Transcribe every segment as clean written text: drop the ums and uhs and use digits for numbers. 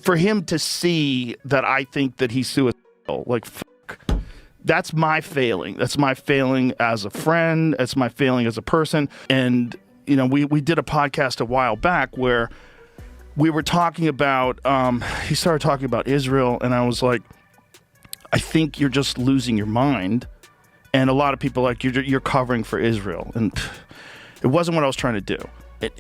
for him to see that I think that he's suicidal, like, fuck. That's my failing. That's my failing as a friend. That's my failing as a person. And, you know, we did a podcast a while back where we were talking about, he started talking about Israel, and I was like, I think you're just losing your mind. And a lot of people like, you're covering for Israel. And it wasn't what I was trying to do.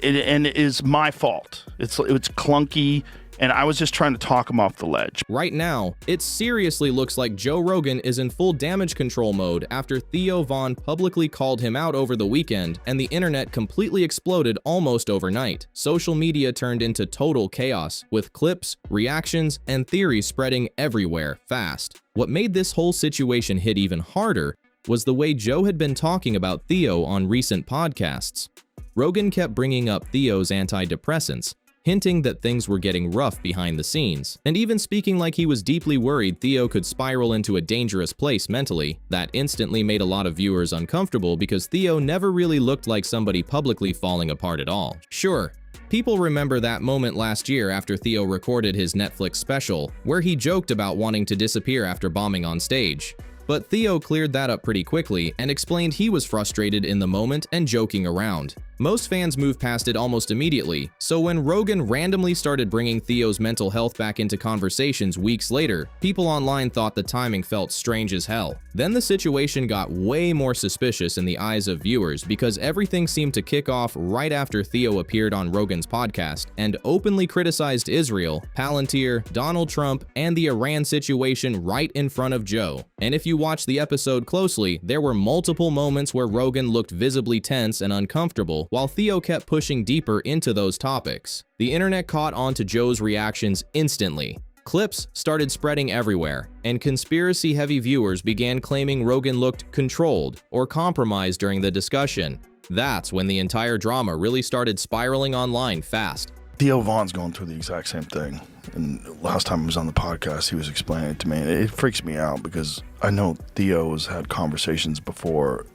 And it is my fault. It's clunky. And I was just trying to talk him off the ledge. Right now, it seriously looks like Joe Rogan is in full damage control mode after Theo Von publicly called him out over the weekend, and the internet completely exploded almost overnight. Social media turned into total chaos, with clips, reactions, and theories spreading everywhere fast. What made this whole situation hit even harder was the way Joe had been talking about Theo on recent podcasts. Rogan kept bringing up Theo's antidepressants, hinting that things were getting rough behind the scenes, and even speaking like he was deeply worried Theo could spiral into a dangerous place mentally. That instantly made a lot of viewers uncomfortable because Theo never really looked like somebody publicly falling apart at all. Sure, people remember that moment last year after Theo recorded his Netflix special, where he joked about wanting to disappear after bombing on stage. But Theo cleared that up pretty quickly and explained he was frustrated in the moment and joking around. Most fans moved past it almost immediately, so when Rogan randomly started bringing Theo's mental health back into conversations weeks later, people online thought the timing felt strange as hell. Then the situation got way more suspicious in the eyes of viewers because everything seemed to kick off right after Theo appeared on Rogan's podcast and openly criticized Israel, Palantir, Donald Trump, and the Iran situation right in front of Joe. And if you watch the episode closely, there were multiple moments where Rogan looked visibly tense and uncomfortable, while Theo kept pushing deeper into those topics. The internet caught on to Joe's reactions instantly. Clips started spreading everywhere, and conspiracy-heavy viewers began claiming Rogan looked controlled or compromised during the discussion. That's when the entire drama really started spiraling online fast. Theo Von's going through the exact same thing. And last time I was on the podcast, he was explaining it to me. And it freaks me out because I know Theo has had conversations before,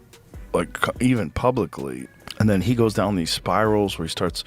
like even publicly. And then he goes down these spirals where he starts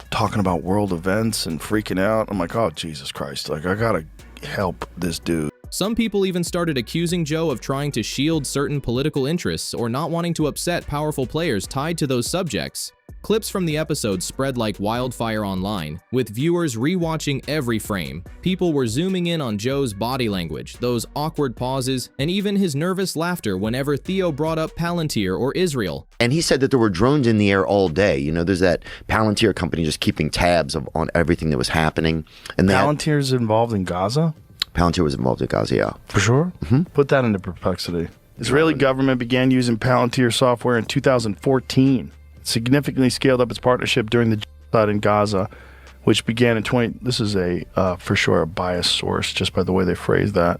talking about world events and freaking out. I'm like, oh, Jesus Christ. Like, I gotta help this dude. Some people even started accusing Joe of trying to shield certain political interests or not wanting to upset powerful players tied to those subjects. Clips from the episode spread like wildfire online, with viewers rewatching every frame. People were zooming in on Joe's body language, those awkward pauses, and even his nervous laughter whenever Theo brought up Palantir or Israel. And he said that there were drones in the air all day. You know, there's that Palantir company just keeping tabs on everything that was happening. And Palantir's involved in Gaza? Palantir was involved in Gaza, yeah. For sure? Mm-hmm. Put that into perplexity. Israeli government began using Palantir software in 2014. Significantly scaled up its partnership during the genocide in Gaza, which began in this is for sure a biased source just by the way they phrase that.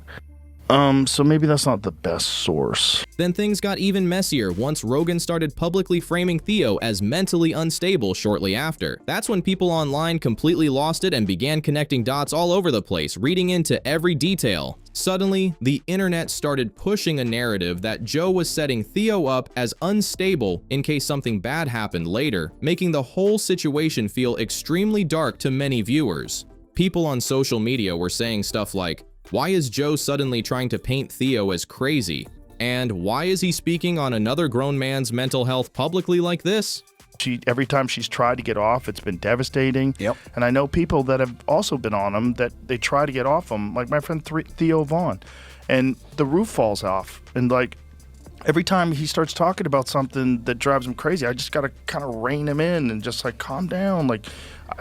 So maybe that's not the best source. Then things got even messier once Rogan started publicly framing Theo as mentally unstable shortly after. That's when people online completely lost it and began connecting dots all over the place, reading into every detail. Suddenly, the internet started pushing a narrative that Joe was setting Theo up as unstable in case something bad happened later, making the whole situation feel extremely dark to many viewers. People on social media were saying stuff like, "Why is Joe suddenly trying to paint Theo as crazy? And why is he speaking on another grown man's mental health publicly like this?" Every time she's tried to get off, it's been devastating. Yep. And I know people that have also been on him that they try to get off him, like my friend Theo Von, and the roof falls off. And like every time he starts talking about something that drives him crazy, I just got to kind of rein him in and just like calm down. Like,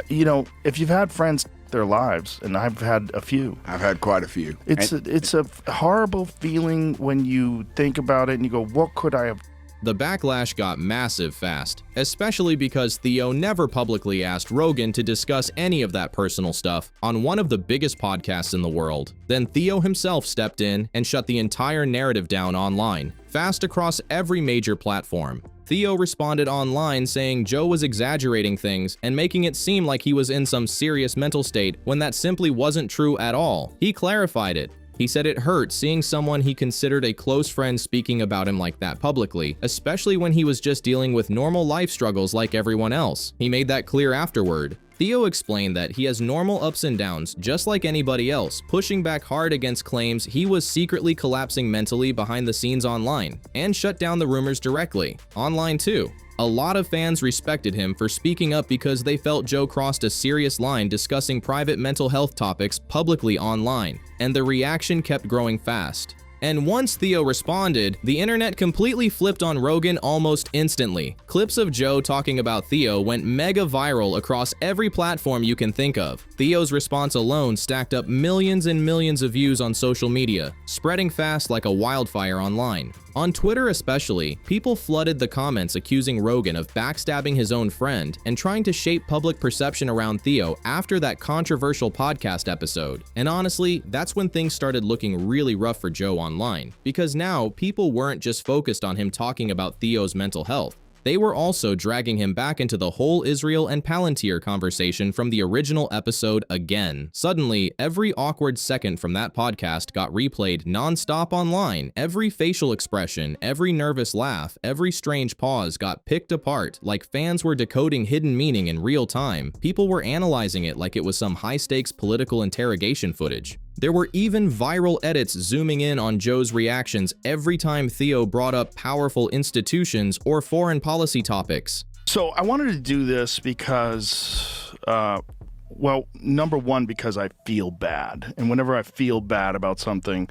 you know, if you've had friends their lives, and I've had a few. I've had quite a few. It's a horrible feeling when you think about it and you go, what could I have? The backlash got massive fast, especially because Theo never publicly asked Rogan to discuss any of that personal stuff on one of the biggest podcasts in the world. Then Theo himself stepped in and shut the entire narrative down online, fast across every major platform. Theo responded online saying Joe was exaggerating things and making it seem like he was in some serious mental state when that simply wasn't true at all. He clarified it. He said it hurt seeing someone he considered a close friend speaking about him like that publicly, especially when he was just dealing with normal life struggles like everyone else. He made that clear afterward. Theo explained that he has normal ups and downs just like anybody else, pushing back hard against claims he was secretly collapsing mentally behind the scenes online, and shut down the rumors directly, online too. A lot of fans respected him for speaking up because they felt Joe crossed a serious line discussing private mental health topics publicly online, and the reaction kept growing fast. And once Theo responded, the internet completely flipped on Rogan almost instantly. Clips of Joe talking about Theo went mega viral across every platform you can think of. Theo's response alone stacked up millions and millions of views on social media, spreading fast like a wildfire online. On Twitter especially, people flooded the comments accusing Rogan of backstabbing his own friend and trying to shape public perception around Theo after that controversial podcast episode. And honestly, that's when things started looking really rough for Joe online, because now people weren't just focused on him talking about Theo's mental health. They were also dragging him back into the whole Israel and Palantir conversation from the original episode again. Suddenly, every awkward second from that podcast got replayed non-stop online. Every facial expression, every nervous laugh, every strange pause got picked apart like fans were decoding hidden meaning in real time. People were analyzing it like it was some high-stakes political interrogation footage. There were even viral edits zooming in on Joe's reactions every time Theo brought up powerful institutions or foreign policy topics. So I wanted to do this because, well, number one, because I feel bad. And whenever I feel bad about something,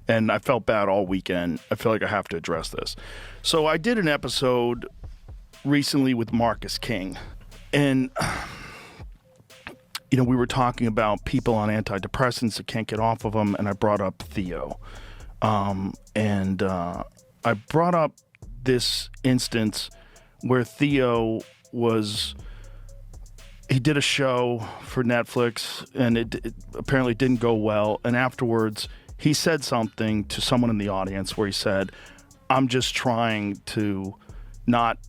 and I felt bad all weekend, I feel like I have to address this. So I did an episode recently with Marcus King, and you know, we were talking about people on antidepressants that can't get off of them, and I brought up Theo. I brought up this instance where Theo he did a show for Netflix, and it apparently didn't go well, and afterwards he said something to someone in the audience where he said, "I'm just trying to not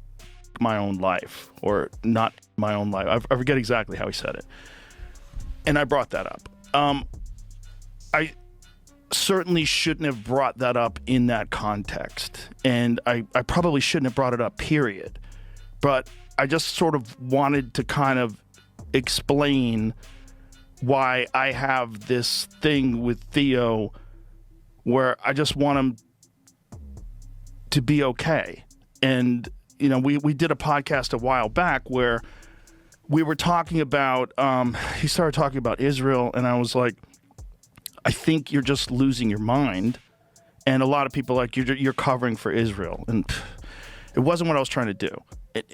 my own life," or not my own life. I forget exactly how he said it. And I brought that up. I certainly shouldn't have brought that up in that context. And I probably shouldn't have brought it up, period. But I just sort of wanted to kind of explain why I have this thing with Theo where I just want him to be okay. And, you know, we did a podcast a while back where we were talking about, he started talking about Israel, and I was like, I think you're just losing your mind. And a lot of people are like, you're covering for Israel. And it wasn't what I was trying to do.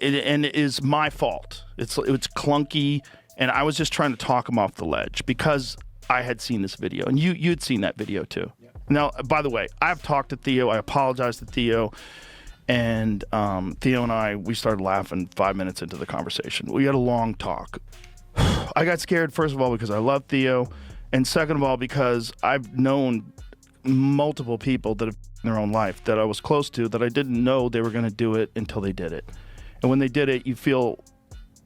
And it is my fault. It's clunky, and I was just trying to talk him off the ledge because I had seen this video, and you'd seen that video too. Yeah. Now, by the way, I've talked to Theo. I apologized to Theo. And Theo and we started laughing 5 minutes into the conversation. We had a long talk. I got scared, first of all, because I love Theo. And second of all, because I've known multiple people that have in their own life that I was close to that I didn't know they were going to do it until they did it. And when they did it, you feel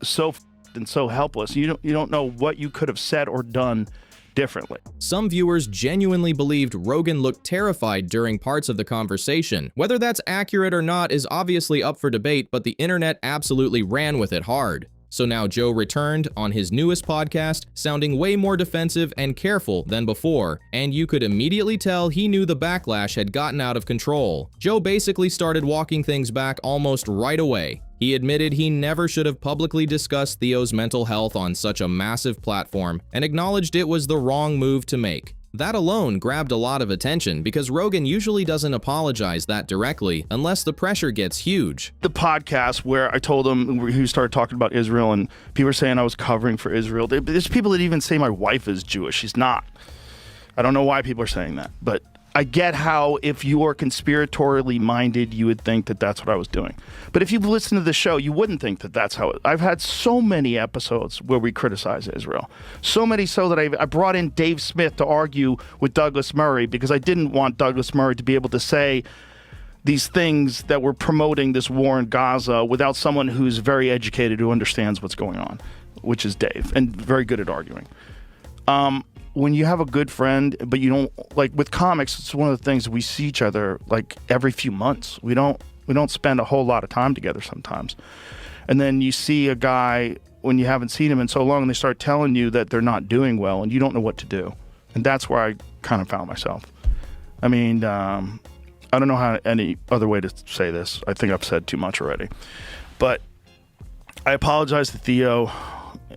so and so helpless. You don't know what you could have said or done differently. Some viewers genuinely believed Rogan looked terrified during parts of the conversation. Whether that's accurate or not is obviously up for debate, but the internet absolutely ran with it hard. So now Joe returned on his newest podcast, sounding way more defensive and careful than before, and you could immediately tell he knew the backlash had gotten out of control. Joe basically started walking things back almost right away. He admitted he never should have publicly discussed Theo's mental health on such a massive platform and acknowledged it was the wrong move to make. That alone grabbed a lot of attention because Rogan usually doesn't apologize that directly unless the pressure gets huge. The podcast where I told him, he started talking about Israel, and people were saying I was covering for Israel. There's people that even say my wife is Jewish. She's not. I don't know why people are saying that, but I get how if you are conspiratorially minded, you would think that that's what I was doing. But if you've listened to the show, you wouldn't think that that's how I've had so many episodes where we criticize Israel. So many so that I brought in Dave Smith to argue with Douglas Murray because I didn't want Douglas Murray to be able to say these things that were promoting this war in Gaza without someone who's very educated, who understands what's going on, which is Dave, and very good at arguing. When you have a good friend, but you don't, like with comics, it's one of the things we see each other like every few months. We don't spend a whole lot of time together sometimes. And then you see a guy when you haven't seen them in so long and they start telling you that they're not doing well and you don't know what to do. And that's where I kind of found myself. I mean, I don't know how any other way to say this. I think I've said too much already. But I apologize to Theo.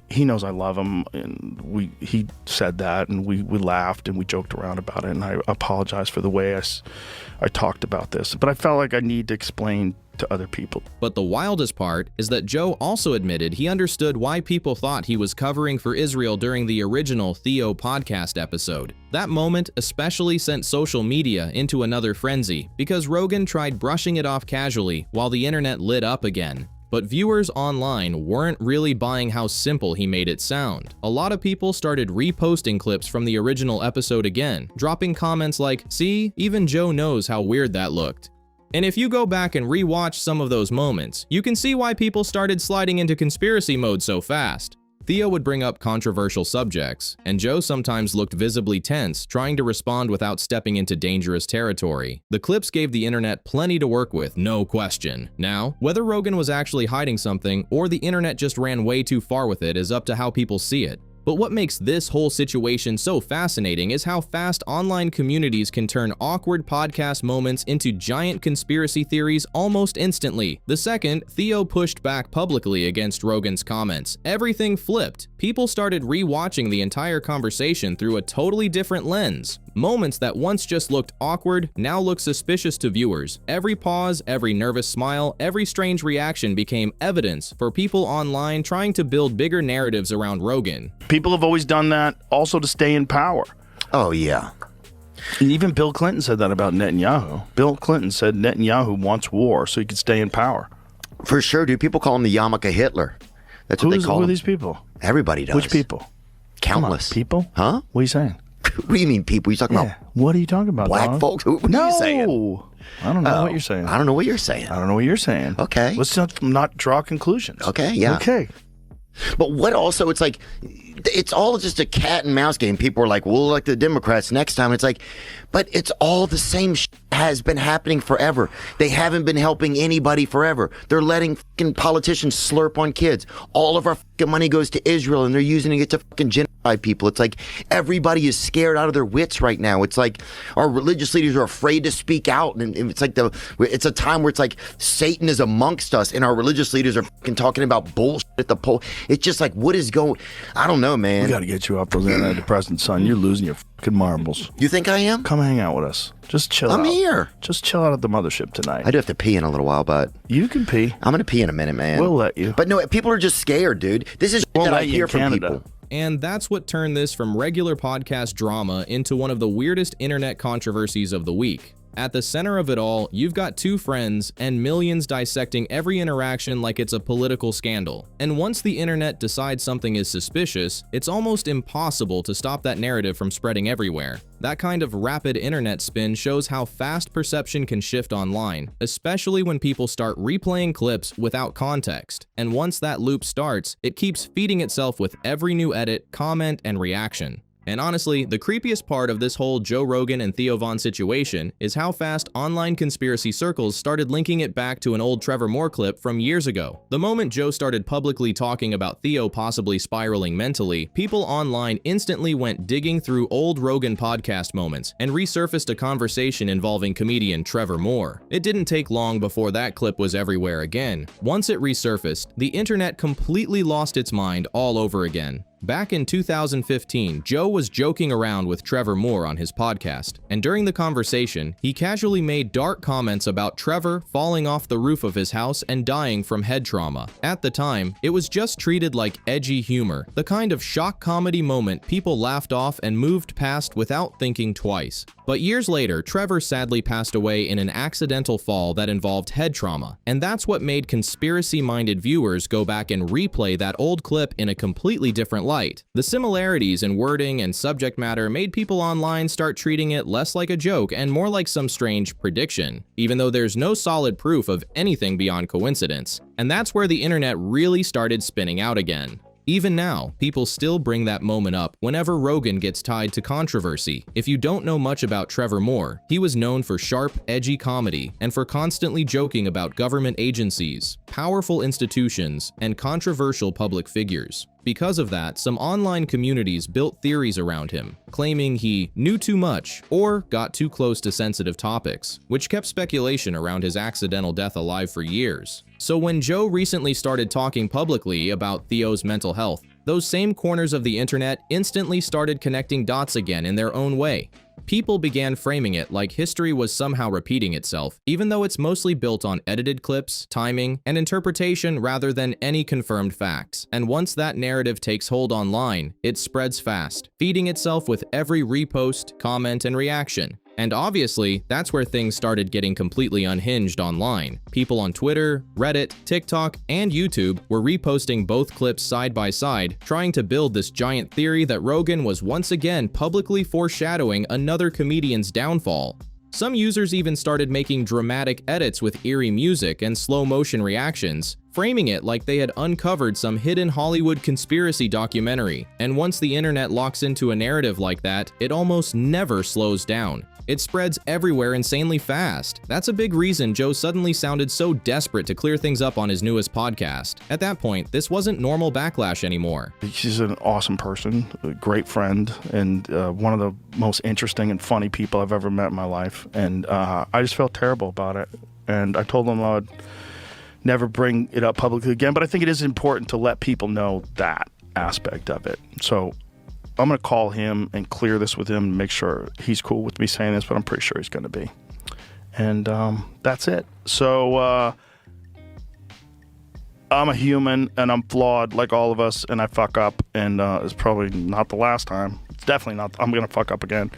He knows I love him, and he said that, and we laughed and we joked around about it, and I apologize for the way I talked about this. But I felt like I need to explain to other people. But the wildest part is that Joe also admitted he understood why people thought he was covering for Israel during the original Theo podcast episode. That moment especially sent social media into another frenzy because Rogan tried brushing it off casually while the internet lit up again. But viewers online weren't really buying how simple he made it sound. A lot of people started reposting clips from the original episode again, dropping comments like, "See, even Joe knows how weird that looked." And if you go back and rewatch some of those moments, you can see why people started sliding into conspiracy mode so fast. Theo would bring up controversial subjects, and Joe sometimes looked visibly tense, trying to respond without stepping into dangerous territory. The clips gave the internet plenty to work with, no question. Now, whether Rogan was actually hiding something or the internet just ran way too far with it is up to how people see it. But what makes this whole situation so fascinating is how fast online communities can turn awkward podcast moments into giant conspiracy theories almost instantly. The second Theo pushed back publicly against Rogan's comments, everything flipped. People started rewatching the entire conversation through a totally different lens. Moments that once just looked awkward now look suspicious to viewers. Every pause, every nervous smile, every strange reaction became evidence for people online trying to build bigger narratives around Rogan. People have always done that also to stay in power. Oh, yeah. And even Bill Clinton said that about Netanyahu. Bill Clinton said Netanyahu wants war so he could stay in power. For sure, dude. People call him the yarmulke Hitler. That's what they call him. Who are these people? Everybody does. Which people? Countless. Come on, people? Huh? What are you saying? What do you mean, people? You talking about What are you talking about, black dog? folks? What are you saying? No. I don't know what you're saying. I don't know what you're saying. I don't know what you're saying. Okay. Let's not draw conclusions. Okay, yeah. Okay. But what also, it's like, it's all just a cat and mouse game. People are like, we'll elect the Democrats next time. It's like, but it's all the same has been happening forever. They haven't been helping anybody forever. They're letting fucking politicians slurp on kids. All of our fucking money goes to Israel and they're using it to fucking genocide people. It's like everybody is scared out of their wits right now. It's like our religious leaders are afraid to speak out. And it's like it's a time where it's like Satan is amongst us and our religious leaders are fucking talking about bullshit at the poll. It's just like, what is going, I don't know, man. We got to get you off those antidepressants, son. You're losing your fucking marbles. You think I am? Come hang out with us. Just chill out. I'm here. Just chill out at the mothership tonight. I do have to pee in a little while, but You can pee. I'm going to pee in a minute, man. We'll let you. But no, people are just scared, dude. This is We'll that I let you hear in from Canada. people. And that's what turned this from regular podcast drama into one of the weirdest internet controversies of the week. At the center of it all, you've got two friends and millions dissecting every interaction like it's a political scandal. And once the internet decides something is suspicious, it's almost impossible to stop that narrative from spreading everywhere. That kind of rapid internet spin shows how fast perception can shift online, especially when people start replaying clips without context. And once that loop starts, it keeps feeding itself with every new edit, comment, and reaction. And honestly, the creepiest part of this whole Joe Rogan and Theo Von situation is how fast online conspiracy circles started linking it back to an old Trevor Moore clip from years ago. The moment Joe started publicly talking about Theo possibly spiraling mentally, people online instantly went digging through old Rogan podcast moments and resurfaced a conversation involving comedian Trevor Moore. It didn't take long before that clip was everywhere again. Once it resurfaced, the internet completely lost its mind all over again. Back in 2015, Joe was joking around with Trevor Moore on his podcast, and during the conversation, he casually made dark comments about Trevor falling off the roof of his house and dying from head trauma. At the time, it was just treated like edgy humor, the kind of shock comedy moment people laughed off and moved past without thinking twice. But years later, Trevor sadly passed away in an accidental fall that involved head trauma, and that's what made conspiracy-minded viewers go back and replay that old clip in a completely different light. The similarities in wording and subject matter made people online start treating it less like a joke and more like some strange prediction, even though there's no solid proof of anything beyond coincidence. And that's where the internet really started spinning out again. Even now, people still bring that moment up whenever Rogan gets tied to controversy. If you don't know much about Trevor Moore, he was known for sharp, edgy comedy and for constantly joking about government agencies, powerful institutions, and controversial public figures. Because of that, some online communities built theories around him, claiming he knew too much or got too close to sensitive topics, which kept speculation around his accidental death alive for years. So when Joe recently started talking publicly about Theo's mental health, those same corners of the internet instantly started connecting dots again in their own way. People began framing it like history was somehow repeating itself, even though it's mostly built on edited clips, timing, and interpretation rather than any confirmed facts. And once that narrative takes hold online, it spreads fast, feeding itself with every repost, comment, and reaction. And obviously, that's where things started getting completely unhinged online. People on Twitter, Reddit, TikTok, and YouTube were reposting both clips side by side, trying to build this giant theory that Rogan was once again publicly foreshadowing another comedian's downfall. Some users even started making dramatic edits with eerie music and slow-motion reactions, framing it like they had uncovered some hidden Hollywood conspiracy documentary. And once the internet locks into a narrative like that, it almost never slows down. It spreads everywhere insanely fast. That's a big reason Joe suddenly sounded so desperate to clear things up on his newest podcast. At that point, this wasn't normal backlash anymore. She's an awesome person, a great friend, and one of the most interesting and funny people I've ever met in my life. And I just felt terrible about it. And I told him I would never bring it up publicly again. But I think it is important to let people know that aspect of it. So I'm going to call him and clear this with him and make sure he's cool with me saying this, but I'm pretty sure he's going to be. And that's it. So I'm a human and I'm flawed like all of us, and I fuck up, and it's probably not the last time. It's definitely not. I'm going to fuck up again.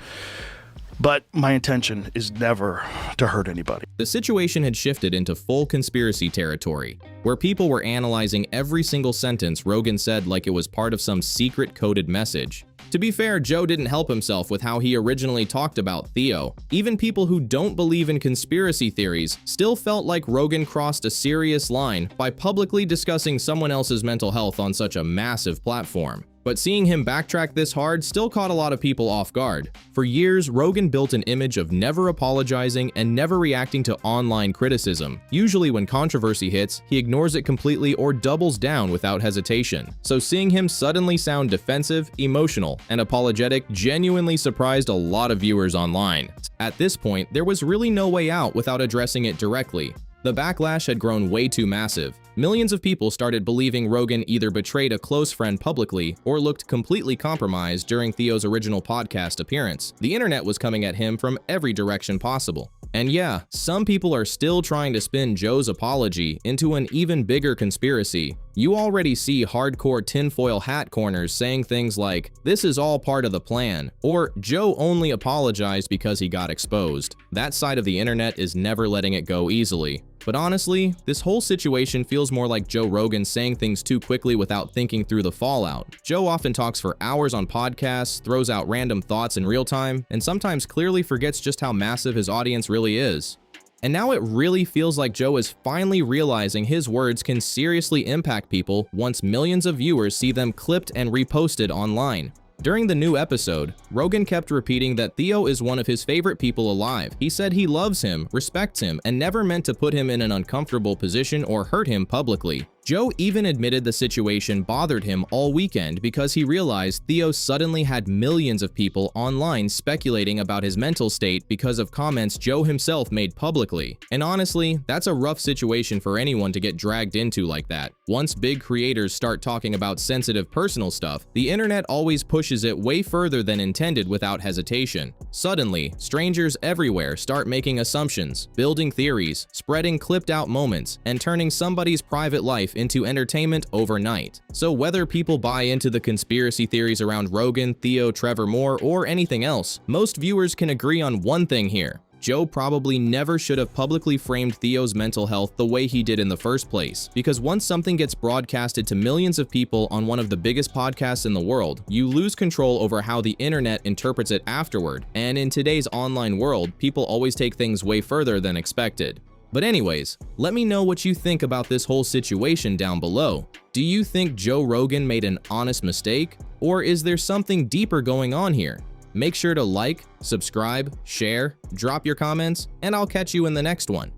But my intention is never to hurt anybody. The situation had shifted into full conspiracy territory, where people were analyzing every single sentence Rogan said like it was part of some secret coded message. To be fair, Joe didn't help himself with how he originally talked about Theo. Even people who don't believe in conspiracy theories still felt like Rogan crossed a serious line by publicly discussing someone else's mental health on such a massive platform. But seeing him backtrack this hard still caught a lot of people off guard. For years, Rogan built an image of never apologizing and never reacting to online criticism. Usually when controversy hits, he ignores it completely or doubles down without hesitation. So seeing him suddenly sound defensive, emotional, and apologetic genuinely surprised a lot of viewers online. At this point, there was really no way out without addressing it directly. The backlash had grown way too massive. Millions of people started believing Rogan either betrayed a close friend publicly or looked completely compromised during Theo's original podcast appearance. The internet was coming at him from every direction possible. And yeah, some people are still trying to spin Joe's apology into an even bigger conspiracy. You already see hardcore tinfoil hat corners saying things like, "This is all part of the plan," or "Joe only apologized because he got exposed." That side of the internet is never letting it go easily. But honestly, this whole situation feels more like Joe Rogan saying things too quickly without thinking through the fallout. Joe often talks for hours on podcasts, throws out random thoughts in real time, and sometimes clearly forgets just how massive his audience really is. And now it really feels like Joe is finally realizing his words can seriously impact people once millions of viewers see them clipped and reposted online. During the new episode, Rogan kept repeating that Theo is one of his favorite people alive. He said he loves him, respects him, and never meant to put him in an uncomfortable position or hurt him publicly. Joe even admitted the situation bothered him all weekend because he realized Theo suddenly had millions of people online speculating about his mental state because of comments Joe himself made publicly. And honestly, that's a rough situation for anyone to get dragged into like that. Once big creators start talking about sensitive personal stuff, the internet always pushes it way further than intended without hesitation. Suddenly, strangers everywhere start making assumptions, building theories, spreading clipped out moments, and turning somebody's private life into entertainment overnight. So whether people buy into the conspiracy theories around Rogan, Theo, Trevor Moore, or anything else, most viewers can agree on one thing here. Joe probably never should have publicly framed Theo's mental health the way he did in the first place, because once something gets broadcasted to millions of people on one of the biggest podcasts in the world, you lose control over how the internet interprets it afterward, and in today's online world, people always take things way further than expected. But anyways, let me know what you think about this whole situation down below. Do you think Joe Rogan made an honest mistake? Or is there something deeper going on here? Make sure to like, subscribe, share, drop your comments, and I'll catch you in the next one.